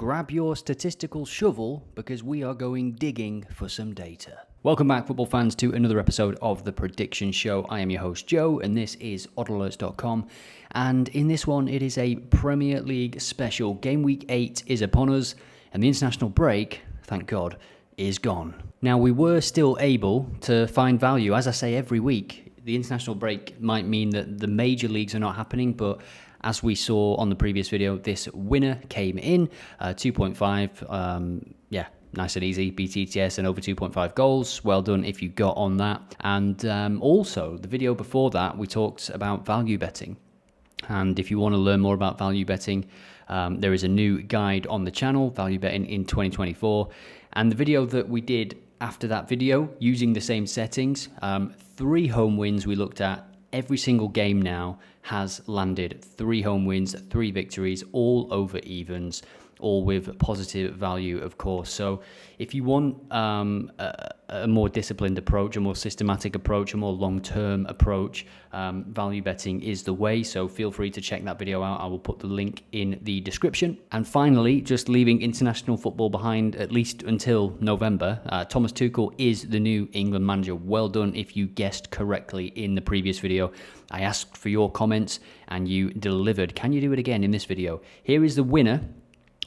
grab your statistical shovel because we are going digging for some data. Welcome back, football fans, to another episode of The Prediction Show. I am your host, Joe, and this is oddalerts.com. And in this one, it is a Premier League special. Game Week 8 is upon us, and the international break, thank God, is gone. Now, we were still able to find value. As I say every week, the international break might mean that the major leagues are not happening, but as we saw on the previous video, this winner came in, 2.5, nice and easy, BTTS and over 2.5 goals. Well done if you got on that. And also, the video before that, we talked about value betting. And if you want to learn more about value betting, there is a new guide on the channel, Value Betting in 2024. And the video that we did after that video, using the same settings, 3 home wins we looked at. Every single game now has landed 3 home wins, 3 victories, all over evens, all with positive value, of course. So if you want a more disciplined approach, a more systematic approach, a more long-term approach, value betting is the way. So feel free to check that video out. I will put the link in the description. And finally, just leaving international football behind, at least until November, Thomas Tuchel is the new England manager. Well done if you guessed correctly in the previous video. I asked for your comments and you delivered. Can you do it again in this video? Here is the winner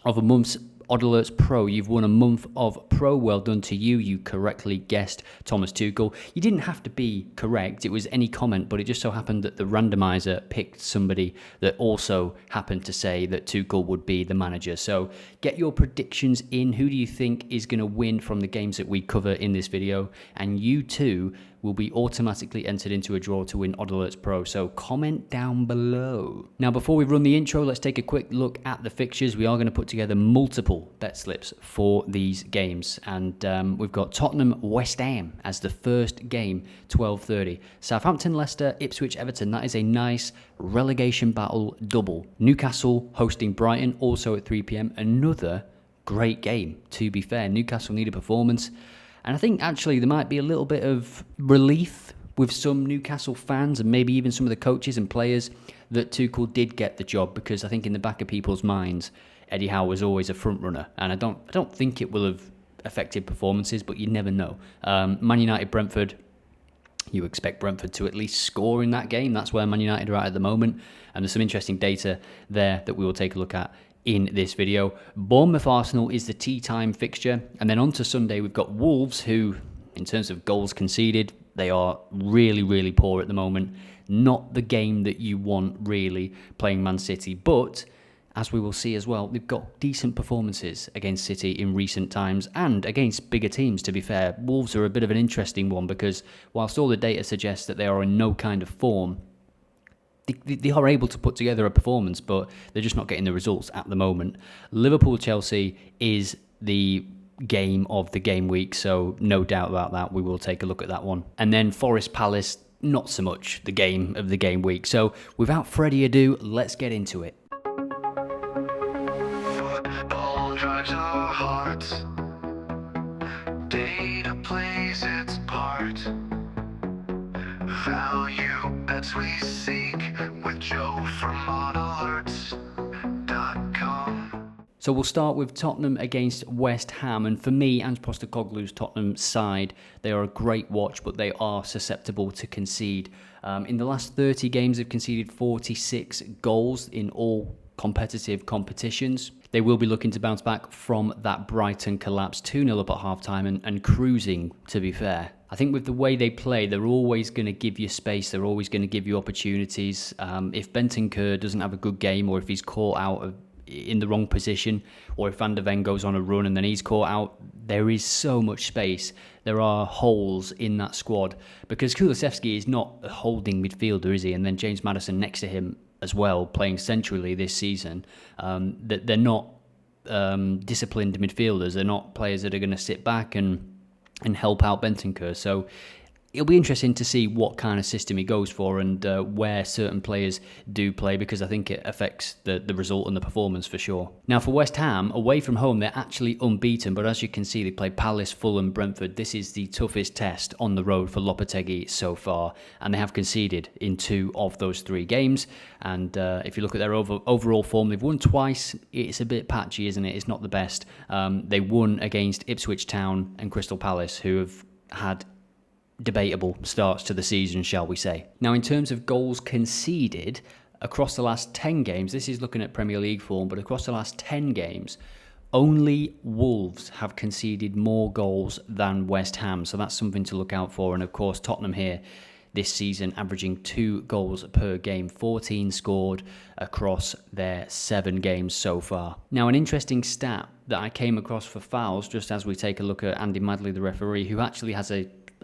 of a month's Odd Alerts Pro. You've won a month of Pro. Well done to you. You correctly guessed Thomas Tuchel. You didn't have to be correct. It was any comment, but it just so happened that the randomizer picked somebody that also happened to say that Tuchel would be the manager. So get your predictions in. Who do you think is going to win from the games that we cover in this video? And you too will be automatically entered into a draw to win Odd Alerts Pro. So comment down below. Now, before we run the intro, let's take a quick look at the fixtures. We are going to put together multiple bet slips for these games. And we've got Tottenham West Ham as the first game, 12:30. Southampton Leicester, Ipswich Everton. That is a nice relegation battle double. Newcastle hosting Brighton, also at 3 p.m. Another great game, to be fair. Newcastle need a performance. And I think actually there might be a little bit of relief with some Newcastle fans and maybe even some of the coaches and players that Tuchel did get the job, because I think in the back of people's minds, Eddie Howe was always a front runner, and I don't think it will have affected performances, but you never know. Man United Brentford, you expect Brentford to at least score in that game. That's where Man United are at the moment, and there's some interesting data there that we will take a look at in this video. Bournemouth Arsenal is the tea time fixture, and then on to Sunday we've got Wolves, who in terms of goals conceded, they are really poor at the moment. Not the game that you want really playing Man City, but as we will see as well, they've got decent performances against City in recent times and against bigger teams, to be fair. Wolves are a bit of an interesting one because whilst all the data suggests that they are in no kind of form, they are able to put together a performance, but they're just not getting the results at the moment. Liverpool-Chelsea is the game of the game week, so no doubt about that. We will take a look at that one. And then Forest Palace, not so much the game of the game week. So without further ado, let's get into it. Football drives our hearts. Data plays its part. Value bets we seek with Joe from oddalerts.com. So we'll start with Tottenham against West Ham, and for me, Ange Postecoglou's Tottenham side, they are a great watch, but they are susceptible to concede. In the last 30 games, they've conceded 46 goals in all competitive competitions. They will be looking to bounce back from that Brighton collapse, 2-0 up at half-time and cruising, to be fair. I think with the way they play, they're always going to give you space. They're always going to give you opportunities. If Bentancur doesn't have a good game, or if he's caught out in the wrong position, or if Van de Ven goes on a run and then he's caught out, there is so much space. There are holes in that squad, because Kulusevski is not a holding midfielder, is he? And then James Maddison next to him as well, playing centrally this season. That they're not disciplined midfielders. They're not players that are going to sit back and help out Bentancur. So it'll be interesting to see what kind of system he goes for and where certain players do play, because I think it affects the result and the performance for sure. Now for West Ham, away from home, they're actually unbeaten, but as you can see, they play Palace, Fulham, Brentford. This is the toughest test on the road for Lopetegui so far, and they have conceded in 2 of those 3 games. And if you look at their overall form, they've won twice. It's a bit patchy, isn't it? It's not the best. They won against Ipswich Town and Crystal Palace, who have had debatable starts to the season, shall we say. Now, in terms of goals conceded across the last 10 games, this is looking at Premier League form, but across the last 10 games, only Wolves have conceded more goals than West Ham. So that's something to look out for. And of course, Tottenham here this season averaging 2 goals per game, 14 scored across their 7 games so far. Now, an interesting stat that I came across for fouls, just as we take a look at Andy Madley, the referee, who actually has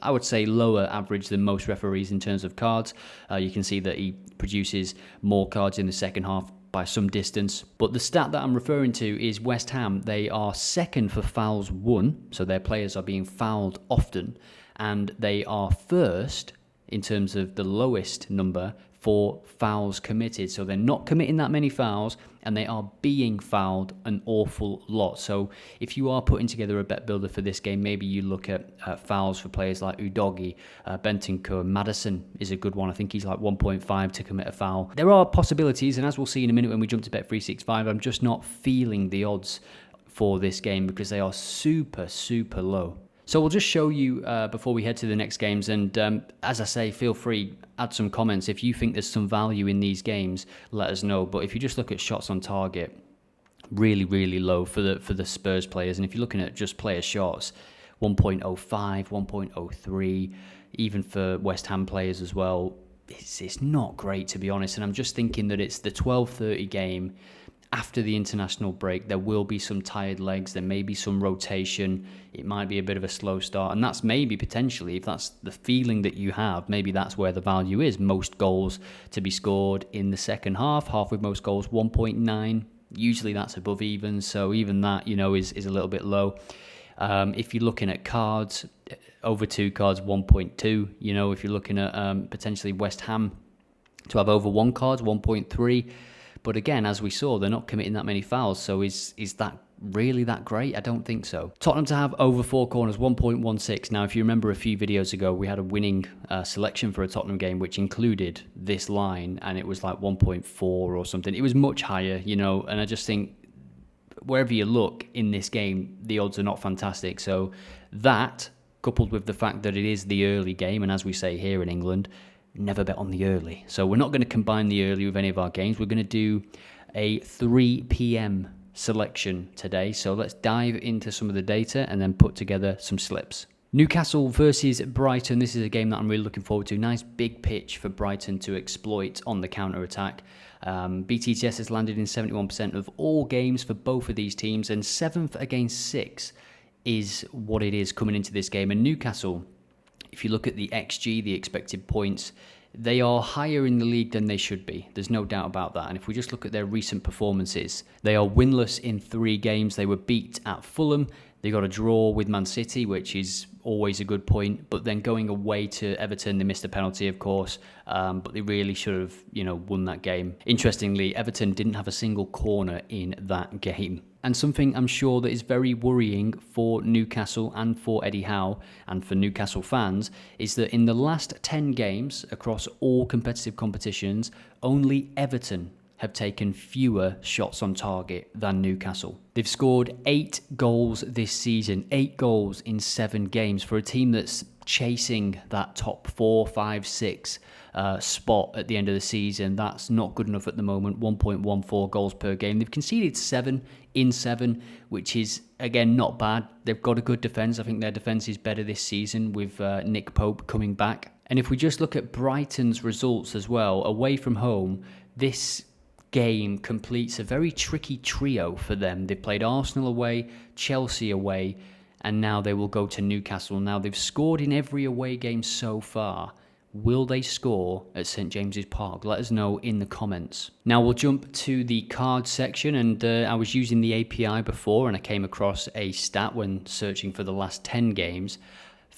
I would say lower average than most referees in terms of cards. You can see that he produces more cards in the second half by some distance. But the stat that I'm referring to is West Ham. They are second for fouls won, so their players are being fouled often, and they are first in terms of the lowest number for fouls committed. So they're not committing that many fouls, and they are being fouled an awful lot. So if you are putting together a bet builder for this game, maybe you look at fouls for players like Udogie, Bentancur. Maddison is a good one. I think he's like 1.5 to commit a foul. There are possibilities, and as we'll see in a minute when we jump to Bet365, I'm just not feeling the odds for this game because they are super, super low. So we'll just show you before we head to the next games, and as I say, feel free, add some comments. If you think there's some value in these games, let us know. But if you just look at shots on target, really, really low for the Spurs players. And if you're looking at just player shots, 1.05, 1.03, even for West Ham players as well, it's not great, to be honest. And I'm just thinking that it's the 12:30 game. After the international break, there will be some tired legs, there may be some rotation, it might be a bit of a slow start, and that's maybe potentially, if that's the feeling that you have, maybe that's where the value is. Most goals to be scored in the second half with most goals 1.9, usually that's above even, so even that, is a little bit low. If you're looking at cards, over 2 cards 1.2, if you're looking at potentially West Ham to have over 1 card 1.3. But again, as we saw, they're not committing that many fouls. So is that really that great? I don't think so. Tottenham to have over 4 corners, 1.16. Now, if you remember a few videos ago, we had a winning selection for a Tottenham game, which included this line, and it was like 1.4 or something. It was much higher, and I just think wherever you look in this game, the odds are not fantastic. So that, coupled with the fact that it is the early game, and as we say here in England, never bet on the early. So we're not going to combine the early with any of our games. We're going to do a 3 p.m. selection today. So let's dive into some of the data and then put together some slips. Newcastle versus Brighton. This is a game that I'm really looking forward to. Nice big pitch for Brighton to exploit on the counter-attack. BTTS has landed in 71% of all games for both of these teams, and 7th against 6 is what it is coming into this game. And Newcastle, if you look at the XG, the expected points, they are higher in the league than they should be. There's no doubt about that. And if we just look at their recent performances, they are winless in 3 games. They were beat at Fulham. They got a draw with Man City, which is always a good point. But then going away to Everton, they missed a penalty, of course. But they really should have, won that game. Interestingly, Everton didn't have a single corner in that game. And something I'm sure that is very worrying for Newcastle and for Eddie Howe and for Newcastle fans is that in the last 10 games across all competitive competitions, only Everton have taken fewer shots on target than Newcastle. They've scored 8 goals this season, 8 goals in 7 games for a team that's chasing that top 4, 5, 6 spot at the end of the season. That's not good enough at the moment. 1.14 goals per game. They've conceded 7 in 7, which is, again, not bad. They've got a good defence. I think their defence is better this season with Nick Pope coming back. And if we just look at Brighton's results as well, away from home, this game completes a very tricky trio for them. They've played Arsenal away, Chelsea away, and now they will go to Newcastle. Now, they've scored in every away game so far. Will they score at St James's Park? Let us know in the comments. Now we'll jump to the cards section, and I was using the API before and I came across a stat when searching for the last 10 games.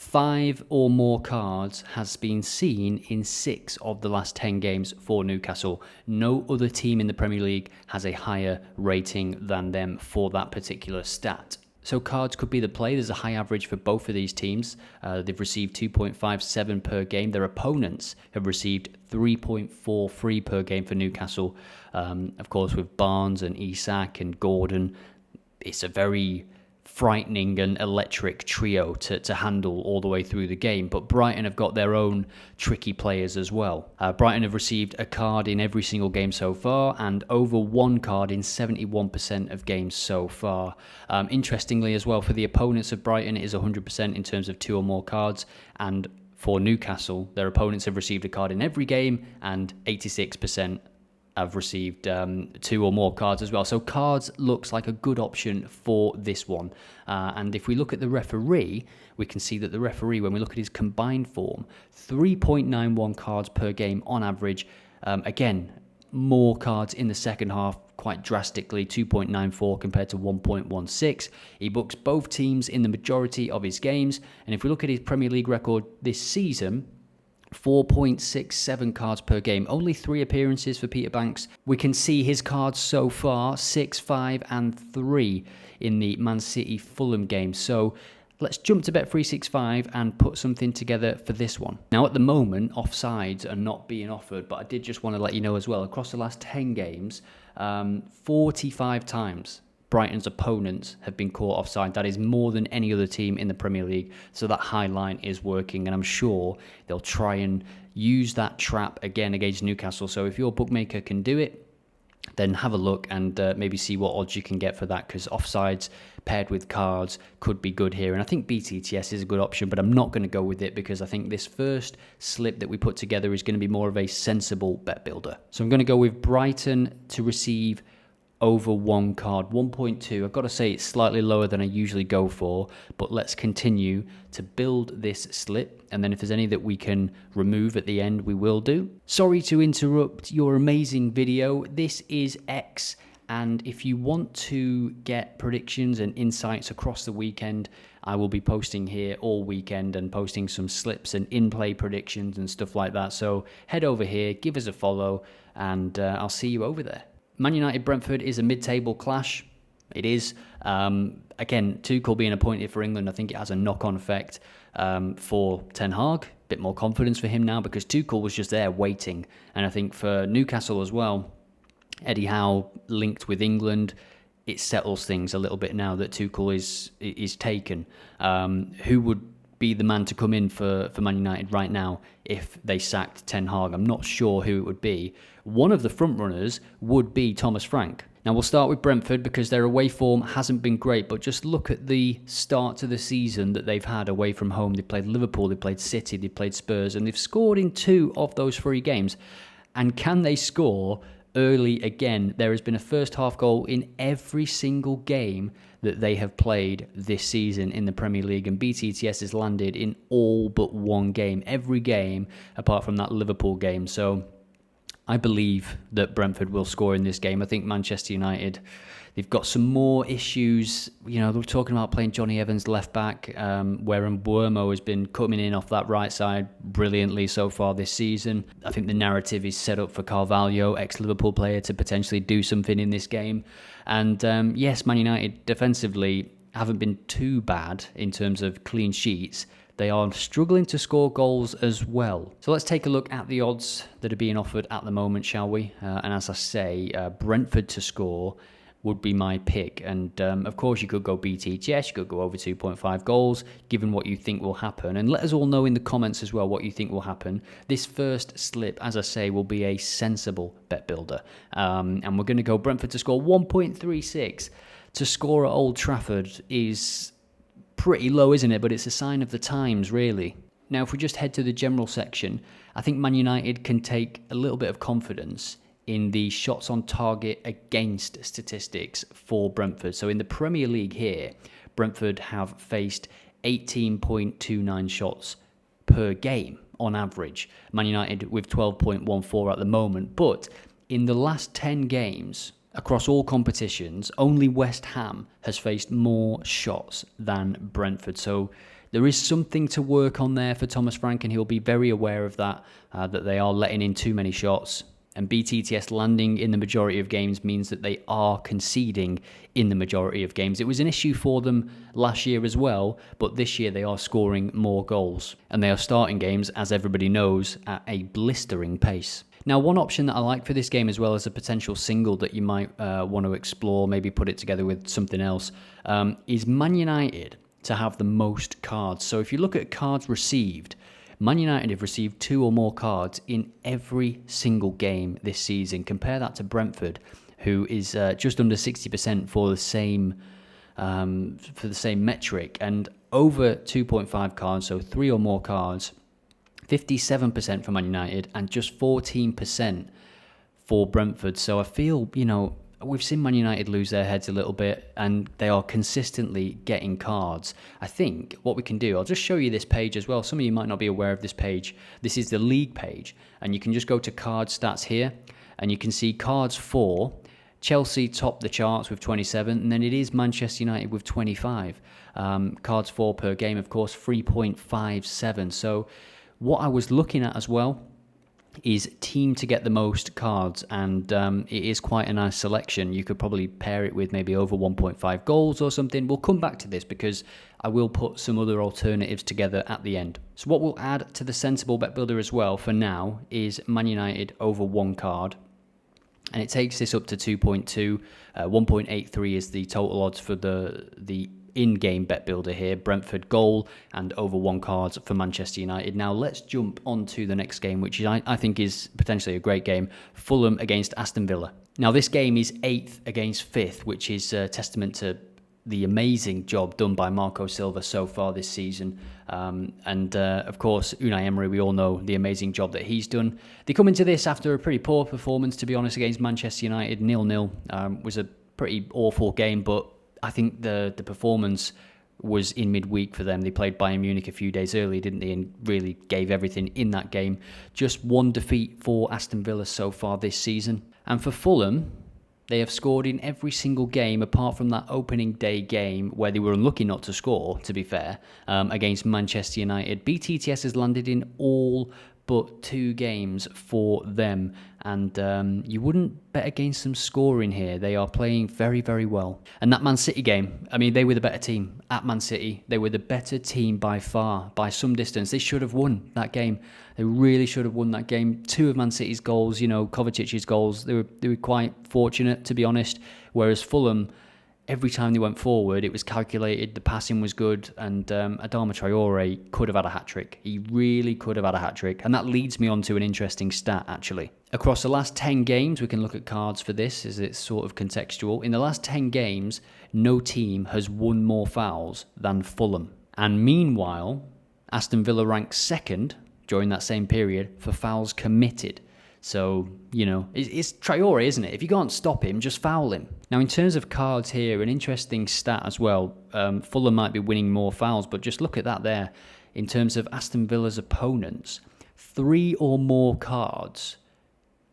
5 or more cards has been seen in 6 of the last 10 games for Newcastle. No other team in the Premier League has a higher rating than them for that particular stat. So cards could be the play. There's a high average for both of these teams. They've received 2.57 per game. Their opponents have received 3.43 per game for Newcastle. Of course, with Barnes and Isak and Gordon, it's a very frightening and electric trio to handle all the way through the game. But Brighton have got their own tricky players as well. Brighton have received a card in every single game so far and over 1 card in 71% of games so far. Interestingly as well, for the opponents of Brighton, it is 100% in terms of 2 or more cards, and for Newcastle, their opponents have received a card in every game and 86% have received 2 or more cards as well. So cards looks like a good option for this one. And if we look at the referee, we can see that the referee, when we look at his combined form, 3.91 cards per game on average. Again, more cards in the second half, quite drastically, 2.94 compared to 1.16. He books both teams in the majority of his games. And if we look at his Premier League record this season, 4.67 cards per game. Only 3 appearances for Peter Banks. We can see his cards so far, 6, 5 and 3 in the Man City Fulham game. So let's jump to Bet365 and put something together for this one. Now at the moment, offsides are not being offered, but I did just want to let you know as well, across the last 10 games, 45 times Brighton's opponents have been caught offside. That is more than any other team in the Premier League. So that high line is working, and I'm sure they'll try and use that trap again against Newcastle. So if your bookmaker can do it, then have a look and maybe see what odds you can get for that, because offsides paired with cards could be good here. And I think BTTS is a good option, but I'm not going to go with it because I think this first slip that we put together is going to be more of a sensible bet builder. So I'm going to go with Brighton to receive over 1 card, 1.2. I've got to say it's slightly lower than I usually go for, but let's continue to build this slip, and then if there's any that we can remove at the end, we will do. Sorry to interrupt your amazing video. This is X, and if you want to get predictions and insights across the weekend, I will be posting here all weekend and posting some slips and in-play predictions and stuff like that. So head over here, give us a follow, and I'll see you over there. Man United Brentford is a mid-table clash. It is. Again, Tuchel being appointed for England, I think it has a knock-on effect for Ten Hag. A bit more confidence for him now because Tuchel was just there waiting. And I think for Newcastle as well, Eddie Howe linked with England, it settles things a little bit now that Tuchel is taken. Who would be the man to come in for Man United right now if they sacked Ten Hag? I'm not sure who it would be. One of the front runners would be Thomas Frank. Now we'll start with Brentford because their away form hasn't been great, but just look at the start to the season that they've had away from home. They played Liverpool, they played City, they played Spurs, and they've scored in 2 of those 3 games. And can they score early again? There has been a first half goal in every single game that they have played this season in the Premier League, and BTTS has landed in all but 1 game, every game apart from that Liverpool game. So I believe that Brentford will score in this game. I think Manchester United, they've got some more issues. You know, they're talking about playing Johnny Evans left back, where Mbuemo has been coming in off that right side brilliantly so far this season. I think the narrative is set up for Carvalho, ex-Liverpool player, to potentially do something in this game. And yes, Man United defensively haven't been too bad in terms of clean sheets. They are struggling to score goals as well. So let's take a look at the odds that are being offered at the moment, shall we? And as I say, Brentford to score would be my pick. And of course, you could go BTTS, you could go over 2.5 goals, given what you think will happen. And let us all know in the comments as well what you think will happen. This first slip, as I say, will be a sensible bet builder. And we're going to go Brentford to score 1.36. To score at Old Trafford is pretty low, isn't it? But it's a sign of the times, really. Now, if we just head to the general section, I think Man United can take a little bit of confidence in the shots on target against statistics for Brentford. So in the Premier League here, Brentford have faced 18.29 shots per game on average. Man United with 12.14 at the moment. But in the last 10 games, across all competitions, only West Ham has faced more shots than Brentford. So There is something to work on there for Thomas Frank, and he'll be very aware of that, that they are letting in too many shots. And BTTS landing in the majority of games means that they are conceding in the majority of games. It was an issue for them last year as well, but this year they are scoring more goals. And they are starting games, as everybody knows, at a blistering pace. Now, one option that I like for this game, as well as a potential single that you might want to explore, maybe put it together with something else, is Man United to have the most cards. So if you look at cards received, Man United have received 2 or more cards in every single game this season. Compare that to Brentford, who is just under 60% for the same metric, and over 2.5 cards, so 3 or more cards. 57% for Man United and just 14% for Brentford. So I feel, we've seen Man United lose their heads a little bit, and they are consistently getting cards. I think what we can do, I'll just show you this page as well. Some of you might not be aware of this page. This is the league page, and you can just go to card stats here, and you can see cards for Chelsea top the charts with 27, and then it is Manchester United with 25. Cards for per game, of course, 3.57. So what I was looking at as well is team to get the most cards, and it is quite a nice selection. You could probably pair it with maybe over 1.5 goals or something. We'll come back to this because I will put some other alternatives together at the end. So what we'll add to the sensible bet builder as well for now is Man United over 1 card. And it takes this up to 2.2. 1.83 is the total odds for the in-game bet builder here. Brentford goal and over 1 cards for Manchester United. Now let's jump on to the next game, which I think is potentially a great game. Fulham against Aston Villa. Now this game is 8th against 5th, which is a testament to the amazing job done by Marco Silva so far this season. Of course, Unai Emery, we all know the amazing job that he's done. They come into this after a pretty poor performance, to be honest, against Manchester United. 0-0 was a pretty awful game, but I think the performance was in midweek for them. They played Bayern Munich a few days earlier, didn't they, and really gave everything in that game. Just 1 defeat for Aston Villa so far this season. And for Fulham, they have scored in every single game apart from that opening day game where they were unlucky not to score, to be fair, against Manchester United. BTTS has landed in all but 2 games for them, and you wouldn't bet against them scoring here. They are playing very, very well. And that Man City game, I mean, they were the better team at Man City. They were the better team by far, by some distance. They should have won that game. They really should have won that game. 2 of Man City's goals, Kovacic's goals, they were quite fortunate, to be honest, whereas Fulham, every time they went forward, it was calculated, the passing was good, and Adama Traore could have had a hat-trick. He really could have had a hat-trick, and that leads me on to an interesting stat, actually. Across the last 10 games, we can look at cards for this, as it's sort of contextual. In the last 10 games, no team has won more fouls than Fulham. And meanwhile, Aston Villa ranks 2nd during that same period for fouls committed. So, it's Traore, isn't it? If you can't stop him, just foul him. Now, in terms of cards here, an interesting stat as well. Fulham might be winning more fouls, but just look at that there. In terms of Aston Villa's opponents, 3 or more cards,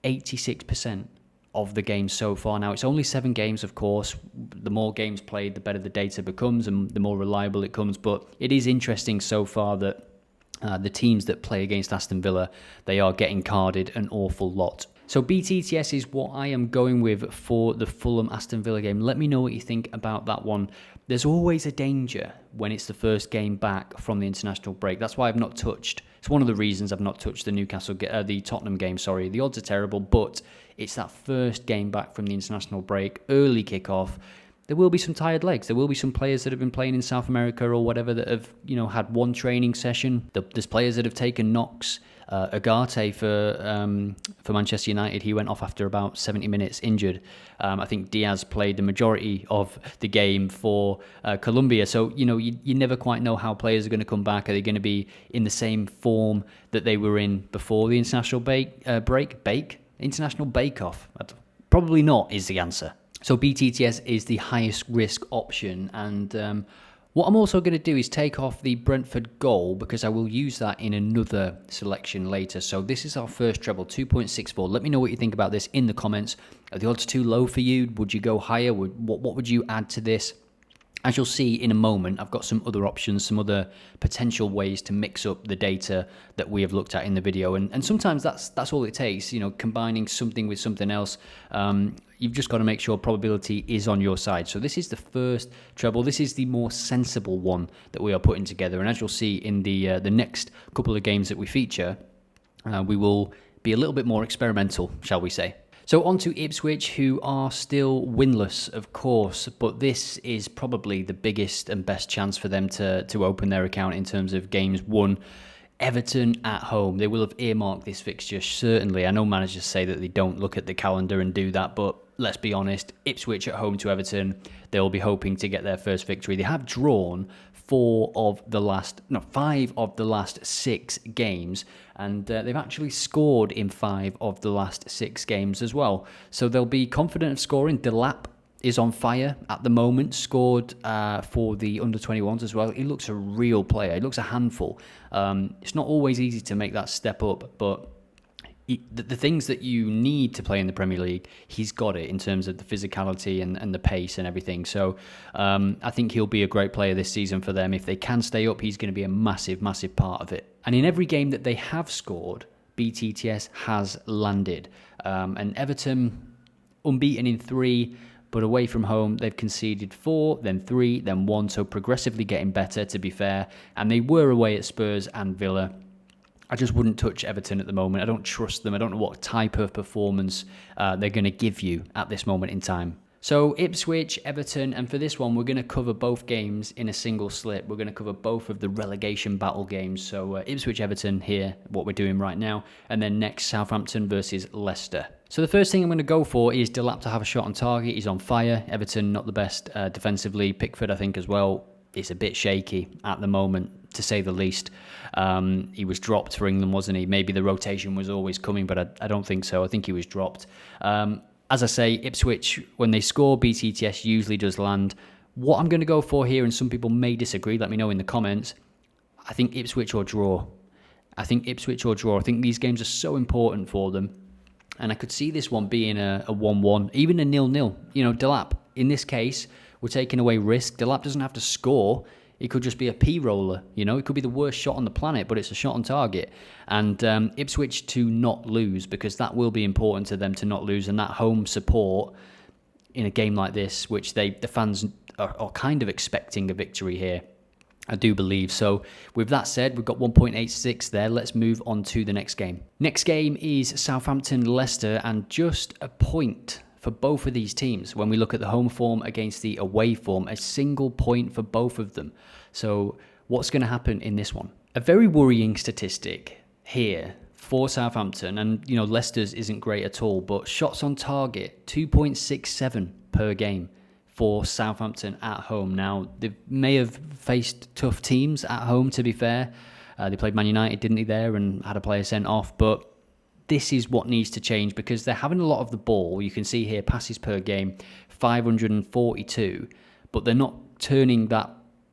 86% of the games so far. Now, it's only 7 games, of course. The more games played, the better the data becomes and the more reliable it comes. But it is interesting so far that the teams that play against Aston Villa, they are getting carded an awful lot. So BTTS is what I am going with for the Fulham-Aston Villa game. Let me know what you think about that one. There's always a danger when it's the first game back from the international break. That's why I've not touched. It's one of the reasons I've not touched the Tottenham game. Sorry, the odds are terrible, but it's that first game back from the international break, early kickoff. There will be some tired legs. There will be some players that have been playing in South America or whatever that have, had one training session. There's players that have taken knocks. Agate for Manchester United, he went off after about 70 minutes injured. I think Diaz played the majority of the game for Colombia. So, you never quite know how players are going to come back. Are they going to be in the same form that they were in before the international International bake-off? Probably not is the answer. So BTTS is the highest risk option, and what I'm also going to do is take off the Brentford goal because I will use that in another selection later. So this is our first treble, 2.64. Let me know what you think about this in the comments. Are the odds too low for you? Would you go higher? What would you add to this? As you'll see in a moment, I've got some other options, some other potential ways to mix up the data that we have looked at in the video. And sometimes that's all it takes, combining something with something else. You've just got to make sure probability is on your side. So this is the first treble. This is the more sensible one that we are putting together. And as you'll see in the next couple of games that we feature, we will be a little bit more experimental, shall we say. So on to Ipswich, who are still winless, of course, but this is probably the biggest and best chance for them to open their account in terms of games won. Everton at home. They will have earmarked this fixture, certainly. I know managers say that they don't look at the calendar and do that, but let's be honest, Ipswich at home to Everton, they'll be hoping to get their first victory. They have drawn 5 of the last 6 games, and they've actually scored in 5 of the last 6 games as well. So they'll be confident of scoring. Delap is on fire at the moment, scored for the under-21s as well. He looks a real player. He looks a handful. It's not always easy to make that step up, but the things that you need to play in the Premier League, he's got it in terms of the physicality and the pace and everything. So I think he'll be a great player this season for them. If they can stay up, he's going to be a massive, massive part of it. And in every game that they have scored, BTTS has landed. And Everton, unbeaten in 3, but away from home, they've conceded 4, then 3, then 1. So progressively getting better, to be fair. And they were away at Spurs and Villa. I just wouldn't touch Everton at the moment. I don't trust them. I don't know what type of performance they're going to give you at this moment in time. So Ipswich, Everton, and for this one, we're going to cover both games in a single slip. We're going to cover both of the relegation battle games. So Ipswich, Everton here, what we're doing right now. And then next, Southampton versus Leicester. So the first thing I'm going to go for is Delap to have a shot on target. He's on fire. Everton, not the best defensively. Pickford, I think, as well. It's a bit shaky at the moment, to say the least. He was dropped for England, wasn't he? Maybe the rotation was always coming, but I don't think so. I think he was dropped. As I say, Ipswich, when they score, BTTS usually does land. What I'm going to go for here, and some people may disagree, let me know in the comments, I think Ipswich or draw. I think these games are so important for them. And I could see this one being a 1-1, even a 0-0. Delap, in this case, we're taking away risk. Delap doesn't have to score. It could just be a P-roller. It could be the worst shot on the planet, but it's a shot on target. And Ipswich to not lose, because that will be important to them to not lose. And that home support in a game like this, which the fans are kind of expecting a victory here, I do believe. So with that said, we've got 1.86 there. Let's move on to the next game. Next game is Southampton-Leicester, and just a point for both of these teams. When we look at the home form against the away form, a single point for both of them. So what's going to happen in this one? A very worrying statistic here for Southampton, and Leicester's isn't great at all, but shots on target, 2.67 per game for Southampton at home. Now, they may have faced tough teams at home, to be fair. They played Man United, didn't they, there, and had a player sent off, but this is what needs to change, because they're having a lot of the ball. You can see here, passes per game, 542, but they're not turning that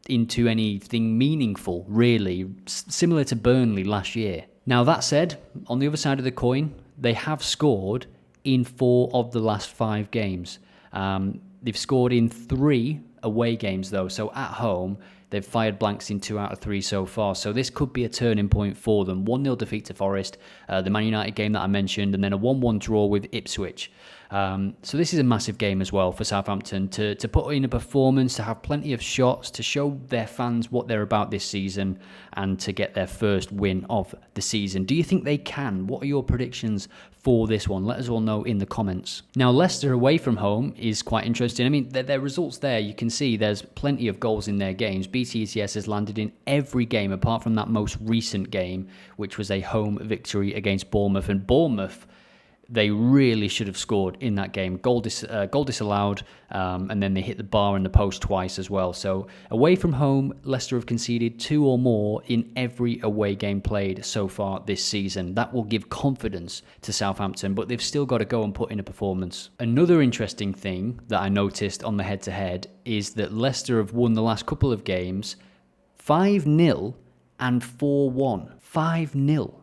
into anything meaningful, really, similar to Burnley last year. Now, that said, on the other side of the coin, they have scored in 4 of the last 5 games. They've scored in 3 away games, though, so at home, they've fired blanks in 2 out of 3 so far. So this could be a turning point for them. 1-0 defeat to Forest, the Man United game that I mentioned, and then a 1-1 draw with Ipswich. So this is a massive game as well for Southampton to put in a performance, to have plenty of shots, to show their fans what they're about this season, and to get their first win of the season. Do you think they can? What are your predictions for this one? Let us all know in the comments. Now, Leicester away from home is quite interesting. I mean, their results there, you can see there's plenty of goals in their games. BTTS has landed in every game apart from that most recent game, which was a home victory against Bournemouth. And Bournemouth, they really should have scored in that game. Goal disallowed, and then they hit the bar and the post twice as well. So away from home, Leicester have conceded 2 or more in every away game played so far this season. That will give confidence to Southampton, but they've still got to go and put in a performance. Another interesting thing that I noticed on the head-to-head is that Leicester have won the last couple of games 5-0 and 4-1. 5-0.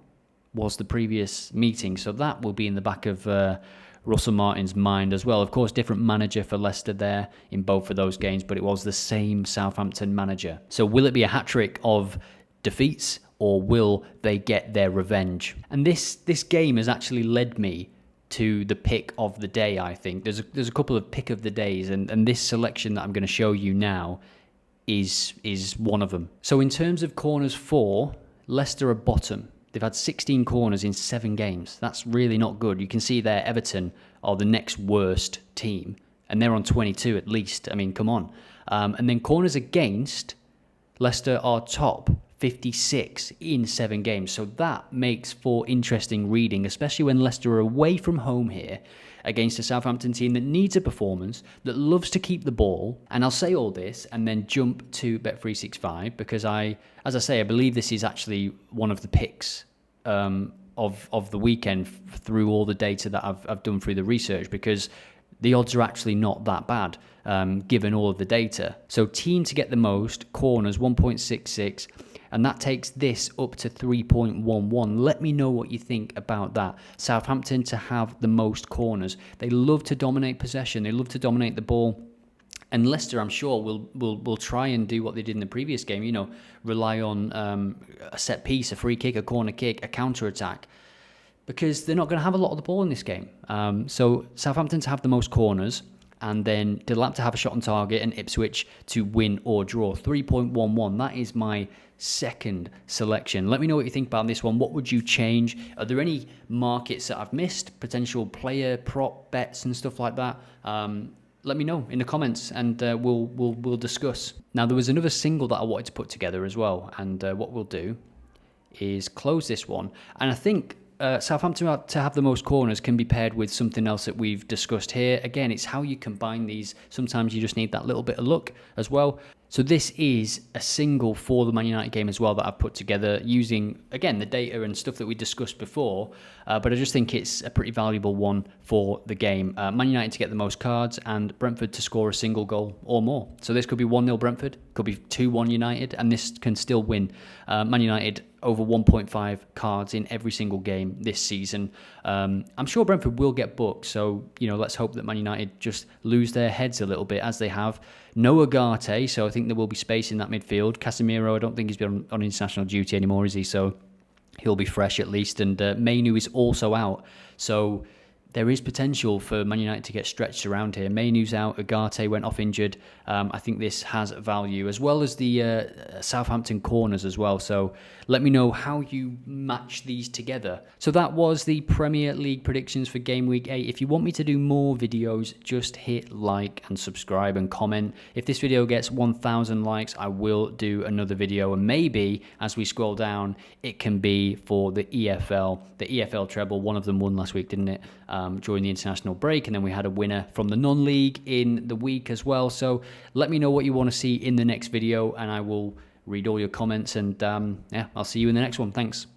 Was the previous meeting, so that will be in the back of Russell Martin's mind as well. Of course, different manager for Leicester there in both of those games, but it was the same Southampton manager. So will it be a hat-trick of defeats, or will they get their revenge? And this game has actually led me to the pick of the day, I think. There's a couple of pick of the days, and this selection that I'm going to show you now is one of them. So in terms of corners for, Leicester are bottom. They've had 16 corners in 7 games. That's really not good. You can see there Everton are the next worst team, and they're on 22 at least. I mean, come on. And then corners against, Leicester are top, 56 in 7 games. So that makes for interesting reading, especially when Leicester are away from home here against a Southampton team that needs a performance, that loves to keep the ball. And I'll say all this and then jump to Bet365 because as I say, I believe this is actually one of the picks of the weekend through all the data that I've done through the research, because the odds are actually not that bad given all of the data. So team to get the most, corners 1.66, and that takes this up to 3.11. Let me know what you think about that. Southampton to have the most corners. They love to dominate possession. They love to dominate the ball. And Leicester, I'm sure, will try and do what they did in the previous game, you know, rely on a set piece, a free kick, a corner kick, a counter-attack, because they're not going to have a lot of the ball in this game. So Southampton to have the most corners, and then Delap to have a shot on target, and Ipswich to win or draw. 3.11, that is my second selection. Let me know what you think about this one. What would you change? Are there any markets that I've missed? Potential player prop bets and stuff like that? Let me know in the comments, and we'll discuss. Now, there was another single that I wanted to put together as well, and what we'll do is close this one. And I think Southampton to have the most corners can be paired with something else that we've discussed here. Again, it's how you combine these. Sometimes you just need that little bit of luck as well. So this is a single for the Man United game as well that I've put together using, again, the data and stuff that we discussed before. But I just think it's a pretty valuable one for the game. Man United to get the most cards and Brentford to score a single goal or more. So this could be 1-0 Brentford, could be 2-1 United, and this can still win. Man United over 1.5 cards in every single game this season. I'm sure Brentford will get booked, so let's hope that Man United just lose their heads a little bit as they have. No Agate, so I think there will be space in that midfield. Casemiro, I don't think he's been on international duty anymore, is he? So he'll be fresh at least. And Mainu is also out, so there is potential for Man United to get stretched around here. Mainu's out, Agate went off injured. I think this has value, as well as the Southampton corners as well. So let me know how you match these together. So that was the Premier League predictions for Game Week 8. If you want me to do more videos, just hit like and subscribe and comment. If this video gets 1,000 likes, I will do another video. And maybe, as we scroll down, it can be for the EFL. The EFL treble, one of them won last week, didn't it? During the international break, and then we had a winner from the non-league in the week as well. So let me know what you want to see in the next video, and I will read all your comments, and yeah, I'll see you in the next one. Thanks.